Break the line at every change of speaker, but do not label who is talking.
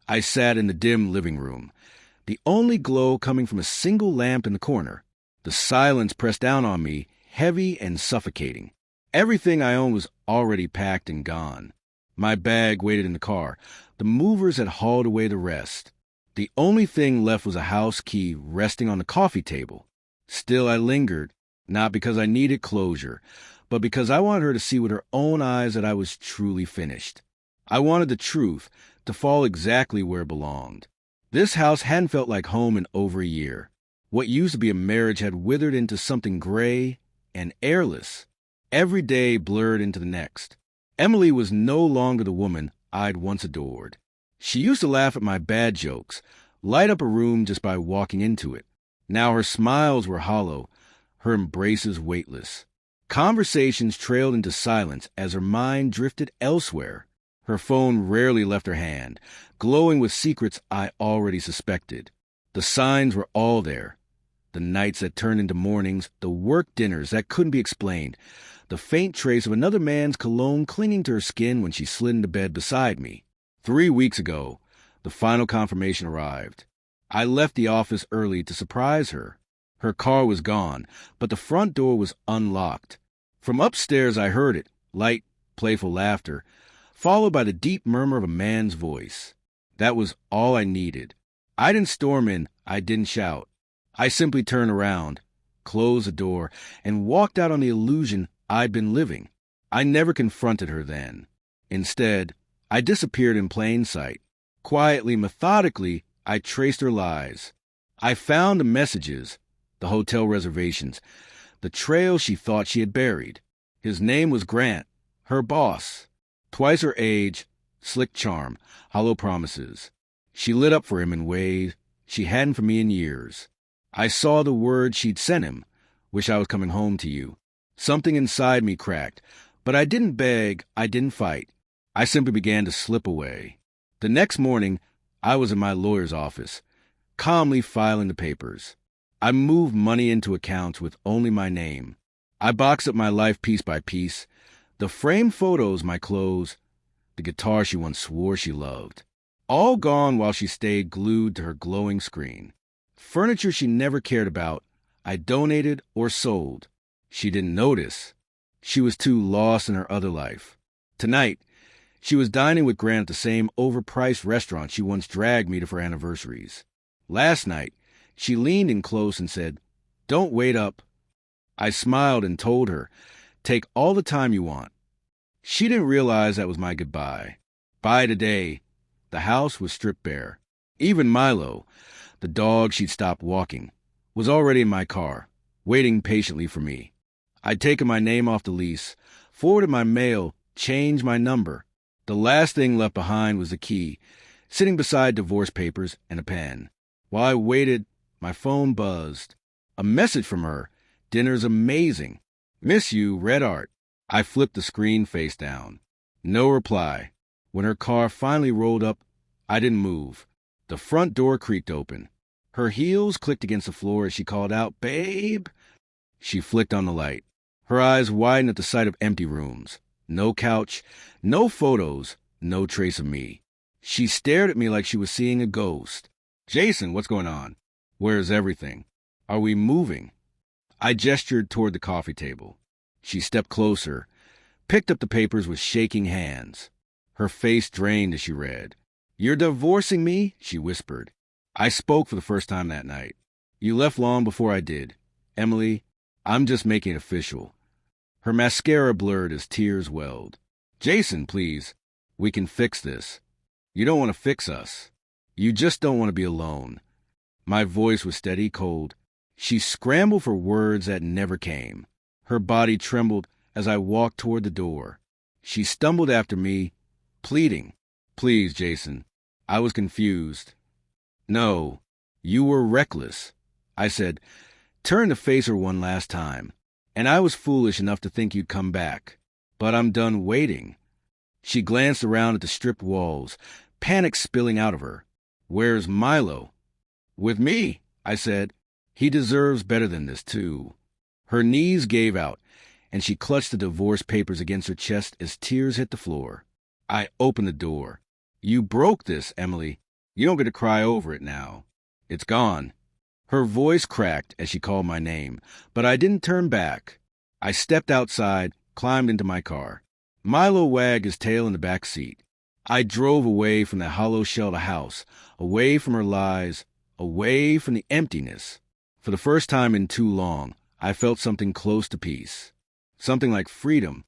I sat in the dim living room, the only glow coming from a single lamp in the corner. The silence pressed down on me, heavy and suffocating. Everything I owned was already packed and gone. My bag waited in the car. The movers had hauled away the rest. The only thing left was a house key resting on the coffee table. Still, I lingered, not because I needed closure, but because I wanted her to see with her own eyes that I was truly finished. I wanted the truth to fall exactly where it belonged. This house hadn't felt like home in over a year. What used to be a marriage had withered into something gray and airless. Every day blurred into the next. Emily was no longer the woman I'd once adored. She used to laugh at my bad jokes, light up a room just by walking into it. Now her smiles were hollow, her embraces weightless. Conversations trailed into silence as her mind drifted elsewhere. Her phone rarely left her hand, glowing with secrets I already suspected. The signs were all there. The nights that turned into mornings, the work dinners that couldn't be explained, the faint trace of another man's cologne clinging to her skin when she slid into bed beside me. 3 weeks ago, the final confirmation arrived. I left the office early to surprise her. Her car was gone, but the front door was unlocked. From upstairs I heard it, light, playful laughter, followed by the deep murmur of a man's voice. That was all I needed. I didn't storm in, I didn't shout. I simply turned around, closed the door, and walked out on the illusion I'd been living. I never confronted her then. Instead, I disappeared in plain sight. Quietly, methodically, I traced her lies. I found the messages, the hotel reservations, the trail she thought she had buried. His name was Grant, her boss. Twice her age, slick charm, hollow promises. She lit up for him in ways she hadn't for me in years. I saw the word she'd sent him, wish I was coming home to you. Something inside me cracked, but I didn't beg, I didn't fight. I simply began to slip away. The next morning, I was in my lawyer's office, calmly filing the papers. I moved money into accounts with only my name. I boxed up my life piece by piece, the framed photos, my clothes, the guitar she once swore she loved. All gone while she stayed glued to her glowing screen. Furniture she never cared about, I donated or sold. She didn't notice. She was too lost in her other life. Tonight, she was dining with Grant at the same overpriced restaurant she once dragged me to for anniversaries. Last night, she leaned in close and said, "Don't wait up." I smiled and told her, "Take all the time you want." She didn't realize that was my goodbye. By today, the house was stripped bare. Even Milo, the dog she'd stopped walking, was already in my car, waiting patiently for me. I'd taken my name off the lease, forwarded my mail, changed my number. The last thing left behind was the key, sitting beside divorce papers and a pen. While I waited, my phone buzzed. A message from her. "Dinner's amazing. Miss you, Red Art." I flipped the screen face down. No reply. When her car finally rolled up, I didn't move. The front door creaked open. Her heels clicked against the floor as she called out, "Babe." She flicked on the light. Her eyes widened at the sight of empty rooms. No couch, no photos, no trace of me. She stared at me like she was seeing a ghost. "Jason, what's going on? Where's everything? Are we moving?" I gestured toward the coffee table. She stepped closer, picked up the papers with shaking hands. Her face drained as she read. "You're divorcing me?" she whispered. I spoke for the first time that night. "You left long before I did. Emily, I'm just making it official." Her mascara blurred as tears welled. "Jason, please. We can fix this. You don't want to fix us. You just don't want to be alone." My voice was steady, cold. She scrambled for words that never came. Her body trembled as I walked toward the door. She stumbled after me, pleading, "Please, Jason." I was confused. "No, you were reckless." I said, "Turn to face her one last time. And I was foolish enough to think you'd come back. But I'm done waiting." She glanced around at the stripped walls, panic spilling out of her. "Where's Milo?" "With me," I said. "He deserves better than this, too." Her knees gave out, and she clutched the divorce papers against her chest as tears hit the floor. I opened the door. "You broke this, Emily." You don't get to cry over it now. It's gone." Her voice cracked as she called my name, but I didn't turn back. I stepped outside, climbed into my car. Milo wagged his tail in the back seat. I drove away from that hollow-shelled house, away from her lies, away from the emptiness. For the first time in too long, I felt something close to peace. Something like freedom,